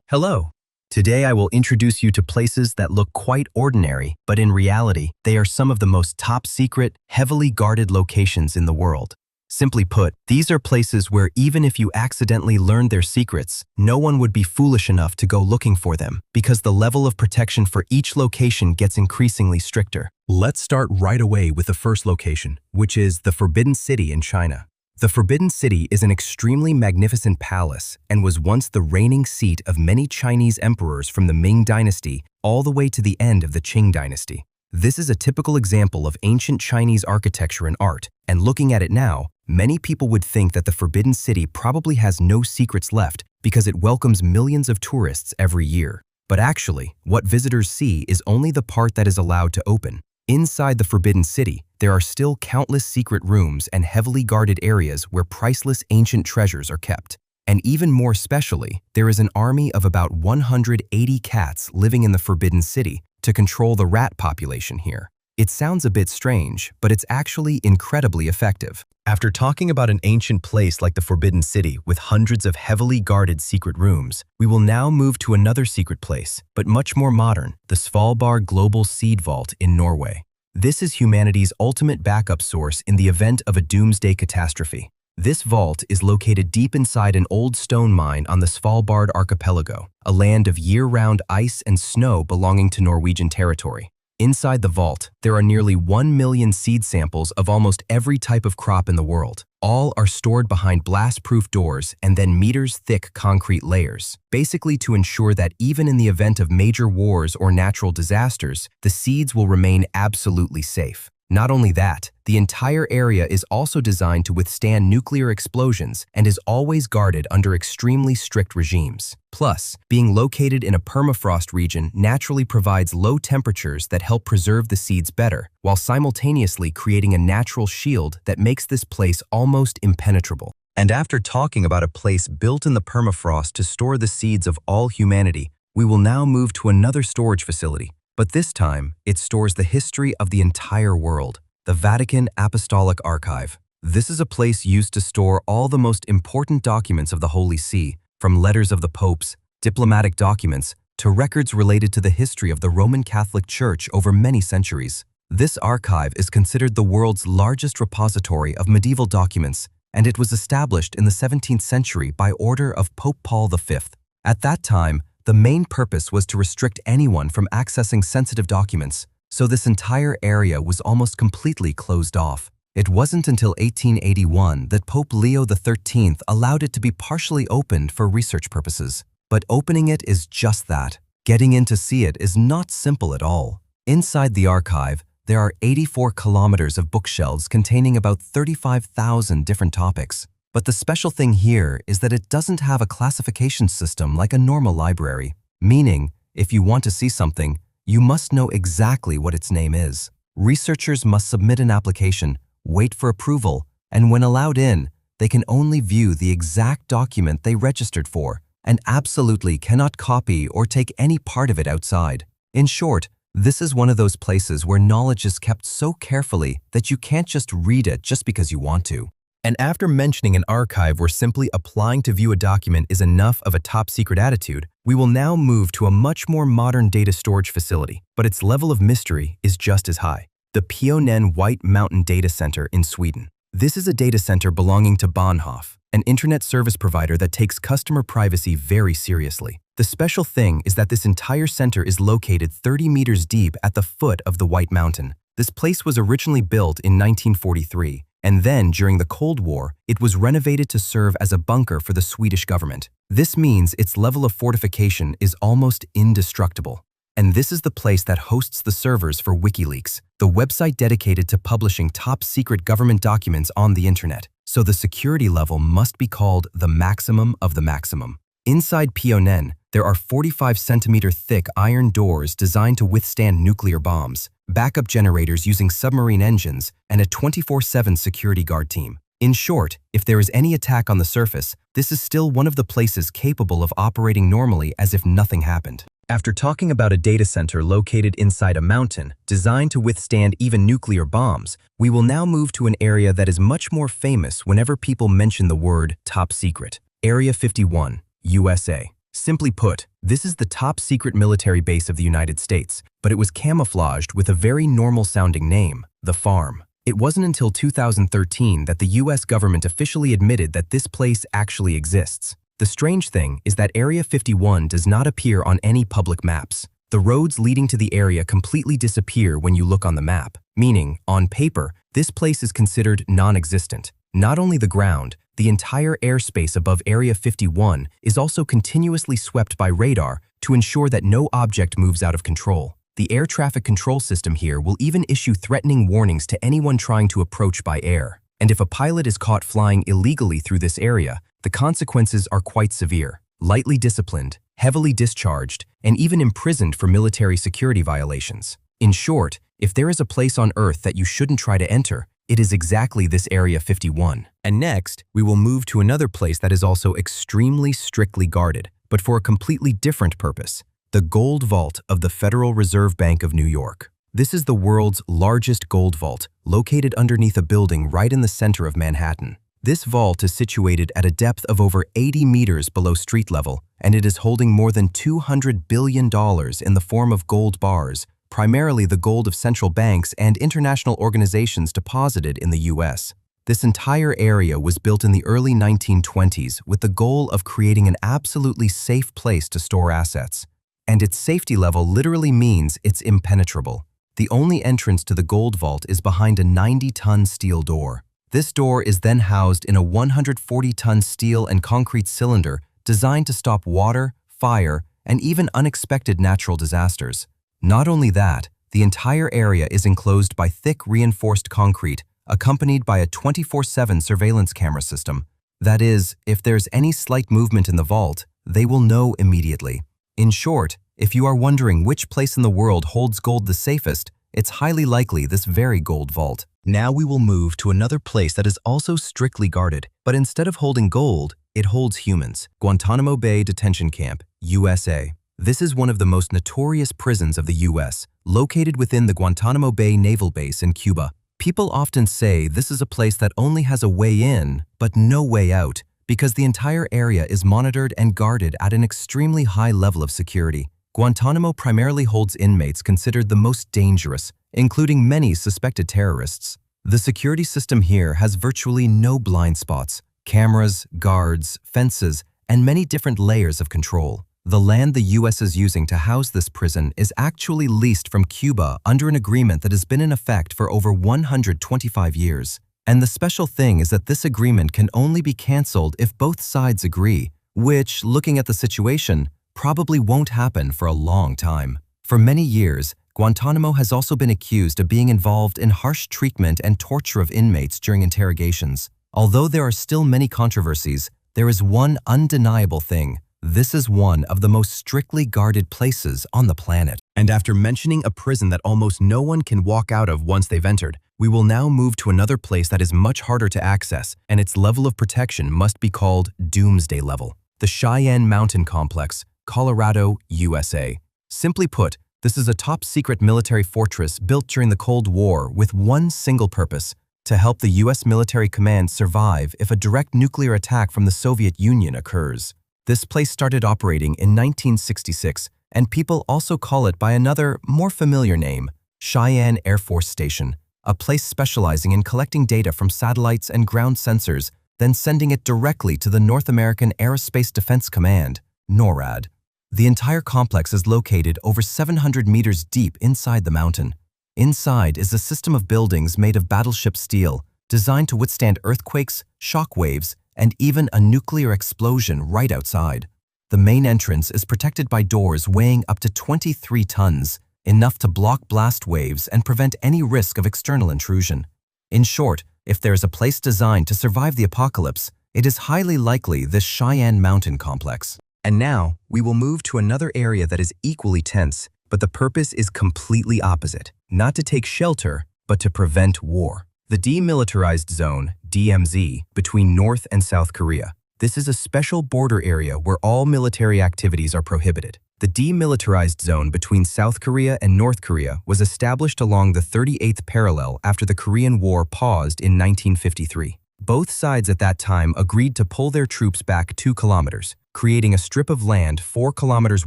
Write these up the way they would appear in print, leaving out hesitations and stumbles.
Hello. Today I will introduce you to places that look quite ordinary, but in reality, they are some of the most top-secret, heavily guarded locations in the world. Simply put, these are places where even if you accidentally learned their secrets, no one would be foolish enough to go looking for them, because the level of protection for each location gets increasingly stricter. Let's start right away with the first location, which is the Forbidden City in China. The Forbidden City is an extremely magnificent palace and was once the reigning seat of many Chinese emperors from the Ming dynasty all the way to the end of the Qing dynasty. This is a typical example of ancient Chinese architecture and art, and looking at it now, many people would think that the Forbidden City probably has no secrets left because it welcomes millions of tourists every year. But actually, what visitors see is only the part that is allowed to open. Inside the Forbidden City, there are still countless secret rooms and heavily guarded areas where priceless ancient treasures are kept. And even more specially, there is an army of about 180 cats living in the Forbidden City to control the rat population here. It sounds a bit strange, but it's actually incredibly effective. After talking about an ancient place like the Forbidden City with hundreds of heavily guarded secret rooms, we will now move to another secret place, but much more modern, the Svalbard Global Seed Vault in Norway. This is humanity's ultimate backup source in the event of a doomsday catastrophe. This vault is located deep inside an old stone mine on the Svalbard archipelago, a land of year-round ice and snow belonging to Norwegian territory. Inside the vault, there are nearly 1 million seed samples of almost every type of crop in the world. All are stored behind blast-proof doors and then meters-thick concrete layers, basically to ensure that even in the event of major wars or natural disasters, the seeds will remain absolutely safe. Not only that, the entire area is also designed to withstand nuclear explosions and is always guarded under extremely strict regimes. Plus, being located in a permafrost region naturally provides low temperatures that help preserve the seeds better, while simultaneously creating a natural shield that makes this place almost impenetrable. And after talking about a place built in the permafrost to store the seeds of all humanity, we will now move to another storage facility. But this time, it stores the history of the entire world, the Vatican Apostolic Archive. This is a place used to store all the most important documents of the Holy See, from letters of the popes, diplomatic documents, to records related to the history of the Roman Catholic Church over many centuries. This archive is considered the world's largest repository of medieval documents, and it was established in the 17th century by order of Pope Paul V. At that time, the main purpose was to restrict anyone from accessing sensitive documents, so this entire area was almost completely closed off. It wasn't until 1881 that Pope Leo XIII allowed it to be partially opened for research purposes. But opening it is just that. Getting in to see it is not simple at all. Inside the archive, there are 84 kilometers of bookshelves containing about 35,000 different topics. But the special thing here is that it doesn't have a classification system like a normal library, meaning if you want to see something, you must know exactly what its name is. Researchers must submit an application, wait for approval, and when allowed in, they can only view the exact document they registered for and absolutely cannot copy or take any part of it outside. In short, this is one of those places where knowledge is kept so carefully that you can't just read it just because you want to. And after mentioning an archive where simply applying to view a document is enough of a top-secret attitude, we will now move to a much more modern data storage facility, but its level of mystery is just as high. The Pionen White Mountain Data Center in Sweden. This is a data center belonging to Bahnhof, an internet service provider that takes customer privacy very seriously. The special thing is that this entire center is located 30 meters deep at the foot of the White Mountain. This place was originally built in 1943. And then, during the Cold War, it was renovated to serve as a bunker for the Swedish government. This means its level of fortification is almost indestructible. And this is the place that hosts the servers for WikiLeaks, the website dedicated to publishing top-secret government documents on the internet. So the security level must be called the maximum of the maximum. Inside Pionen, there are 45-centimeter thick iron doors designed to withstand nuclear bombs, backup generators using submarine engines, and a 24/7 security guard team. In short, if there is any attack on the surface, this is still one of the places capable of operating normally as if nothing happened. After talking about a data center located inside a mountain, designed to withstand even nuclear bombs, we will now move to an area that is much more famous whenever people mention the word top secret. Area 51, USA. Simply put, This is the top secret military base of the United States, but it was camouflaged with a very normal-sounding name, the Farm. It wasn't until 2013 that the US government officially admitted that this place actually exists. The strange thing is that Area 51 does not appear on any public maps. The roads leading to the area completely disappear when you look on the map, meaning, on paper, this place is considered non-existent. Not only the ground, the entire airspace above Area 51 is also continuously swept by radar to ensure that no object moves out of control. The air traffic control system here will even issue threatening warnings to anyone trying to approach by air. And if a pilot is caught flying illegally through this area, the consequences are quite severe. Lightly disciplined, heavily discharged, and even imprisoned for military security violations. In short, if there is a place on Earth that you shouldn't try to enter, it is exactly this Area 51. And next, we will move to another place that is also extremely strictly guarded, but for a completely different purpose: the Gold Vault of the Federal Reserve Bank of New York. This is the world's largest gold vault, located underneath a building right in the center of Manhattan. This vault is situated at a depth of over 80 meters below street level, and it is holding more than $200 billion in the form of gold bars, primarily the gold of central banks and international organizations deposited in the US. This entire area was built in the early 1920s with the goal of creating an absolutely safe place to store assets. And its safety level literally means it's impenetrable. The only entrance to the gold vault is behind a 90-ton steel door. This door is then housed in a 140-ton steel and concrete cylinder designed to stop water, fire, and even unexpected natural disasters. Not only that, the entire area is enclosed by thick reinforced concrete, accompanied by a 24/7 surveillance camera system. That is, if there's any slight movement in the vault, they will know immediately. In short, if you are wondering which place in the world holds gold the safest, it's highly likely this very gold vault. Now we will move to another place that is also strictly guarded, but instead of holding gold, it holds humans. Guantanamo Bay Detention Camp, USA. This is one of the most notorious prisons of the US, located within the Guantanamo Bay Naval Base in Cuba. People often say this is a place that only has a way in, but no way out, because the entire area is monitored and guarded at an extremely high level of security. Guantanamo primarily holds inmates considered the most dangerous, including many suspected terrorists. The security system here has virtually no blind spots, cameras, guards, fences, and many different layers of control. The land the US is using to house this prison is actually leased from Cuba under an agreement that has been in effect for over 125 years. And the special thing is that this agreement can only be canceled if both sides agree, which, looking at the situation, probably won't happen for a long time. For many years, Guantanamo has also been accused of being involved in harsh treatment and torture of inmates during interrogations. Although there are still many controversies, there is one undeniable thing. This is one of the most strictly guarded places on the planet. And after mentioning a prison that almost no one can walk out of once they've entered, we will now move to another place that is much harder to access, and its level of protection must be called Doomsday Level. The Cheyenne Mountain Complex, Colorado, USA. Simply put, this is a top-secret military fortress built during the Cold War with one single purpose: to help the US military command survive if a direct nuclear attack from the Soviet Union occurs. This place started operating in 1966, and people also call it by another, more familiar name, Cheyenne Air Force Station, a place specializing in collecting data from satellites and ground sensors, then sending it directly to the North American Aerospace Defense Command, NORAD. The entire complex is located over 700 meters deep inside the mountain. Inside is a system of buildings made of battleship steel, designed to withstand earthquakes, shock waves, and even a nuclear explosion right outside. The main entrance is protected by doors weighing up to 23 tons, enough to block blast waves and prevent any risk of external intrusion. In short, if there is a place designed to survive the apocalypse, it is highly likely this Cheyenne Mountain Complex. And now, we will move to another area that is equally tense, but the purpose is completely opposite. Not to take shelter, but to prevent war. The Demilitarized Zone, DMZ, between North and South Korea. This is a special border area where all military activities are prohibited. The Demilitarized Zone between South Korea and North Korea was established along the 38th parallel after the Korean War paused in 1953. Both sides at that time agreed to pull their troops back 2 kilometers, creating a strip of land 4 kilometers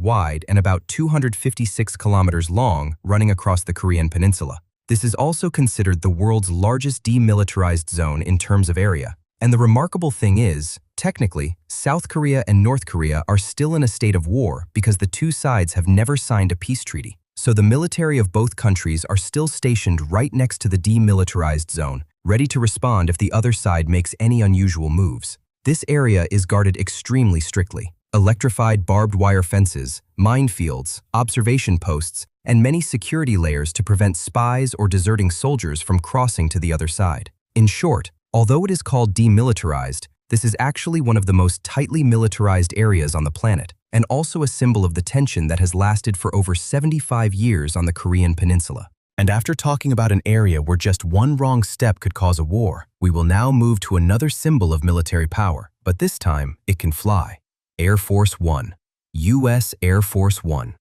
wide and about 256 kilometers long running across the Korean peninsula. This is also considered the world's largest demilitarized zone in terms of area. And the remarkable thing is, technically, South Korea and North Korea are still in a state of war because the two sides have never signed a peace treaty. So the military of both countries are still stationed right next to the demilitarized zone, ready to respond if the other side makes any unusual moves. This area is guarded extremely strictly. Electrified barbed wire fences, minefields, observation posts, and many security layers to prevent spies or deserting soldiers from crossing to the other side. In short, although it is called demilitarized, this is actually one of the most tightly militarized areas on the planet, and also a symbol of the tension that has lasted for over 75 years on the Korean peninsula. And after talking about an area where just one wrong step could cause a war, we will now move to another symbol of military power, but this time it can fly. Air Force One. U.S. Air Force One.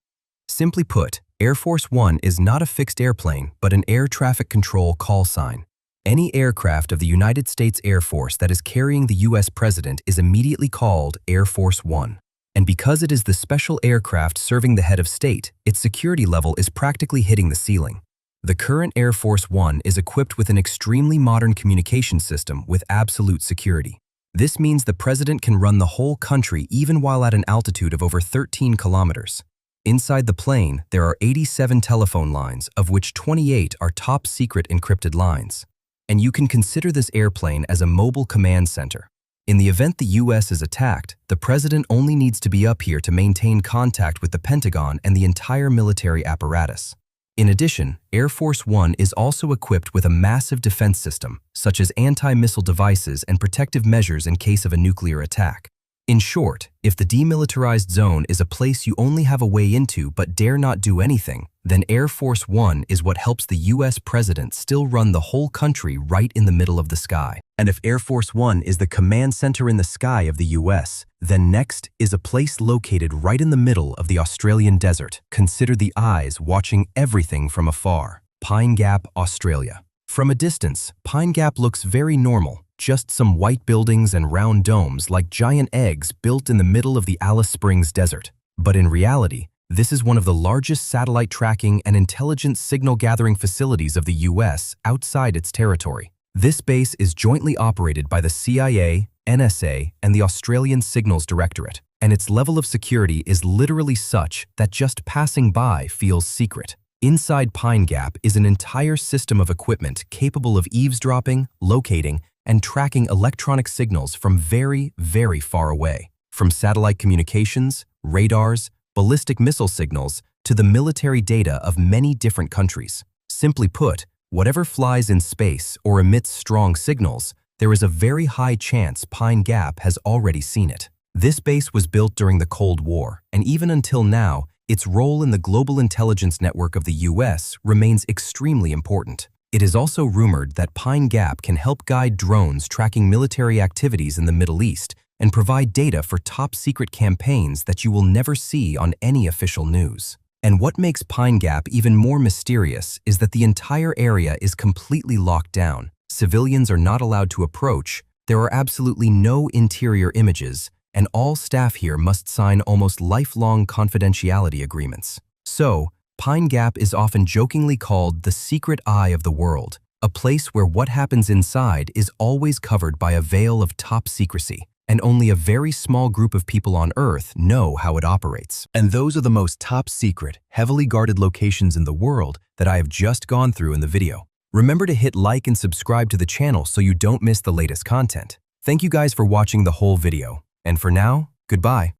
Simply put, Air Force One is not a fixed airplane, but an air traffic control call sign. Any aircraft of the United States Air Force that is carrying the U.S. president is immediately called Air Force One. And because it is the special aircraft serving the head of state, its security level is practically hitting the ceiling. The current Air Force One is equipped with an extremely modern communication system with absolute security. This means the president can run the whole country even while at an altitude of over 13 kilometers. Inside the plane, there are 87 telephone lines, of which 28 are top-secret encrypted lines. And you can consider this airplane as a mobile command center. In the event the U.S. is attacked, the president only needs to be up here to maintain contact with the Pentagon and the entire military apparatus. In addition, Air Force One is also equipped with a massive defense system, such as anti-missile devices and protective measures in case of a nuclear attack. In short, if the demilitarized zone is a place you only have a way into but dare not do anything, then Air Force One is what helps the U.S. president still run the whole country right in the middle of the sky. And if Air Force One is the command center in the sky of the U.S., then next is a place located right in the middle of the Australian desert. Consider the eyes watching everything from afar. Pine Gap, Australia. From a distance, Pine Gap looks very normal. Just some white buildings and round domes like giant eggs built in the middle of the Alice Springs desert. But in reality, this is one of the largest satellite tracking and intelligence signal gathering facilities of the U.S. outside its territory. This base is jointly operated by the CIA, NSA, and the Australian Signals Directorate, and its level of security is literally such that just passing by feels secret. Inside Pine Gap is an entire system of equipment capable of eavesdropping, locating, and tracking electronic signals from very, very far away. From satellite communications, radars, ballistic missile signals, to the military data of many different countries. Simply put, whatever flies in space or emits strong signals, there is a very high chance Pine Gap has already seen it. This base was built during the Cold War, and even until now, its role in the global intelligence network of the U.S. remains extremely important. It is also rumored that Pine Gap can help guide drones tracking military activities in the Middle East and provide data for top-secret campaigns that you will never see on any official news. And what makes Pine Gap even more mysterious is that the entire area is completely locked down. Civilians are not allowed to approach, there are absolutely no interior images, and all staff here must sign almost lifelong confidentiality agreements. So, Pine Gap is often jokingly called the secret eye of the world, a place where what happens inside is always covered by a veil of top secrecy, and only a very small group of people on Earth know how it operates. And those are the most top secret, heavily guarded locations in the world that I have just gone through in the video. Remember to hit like and subscribe to the channel so you don't miss the latest content. Thank you guys for watching the whole video. And for now, goodbye.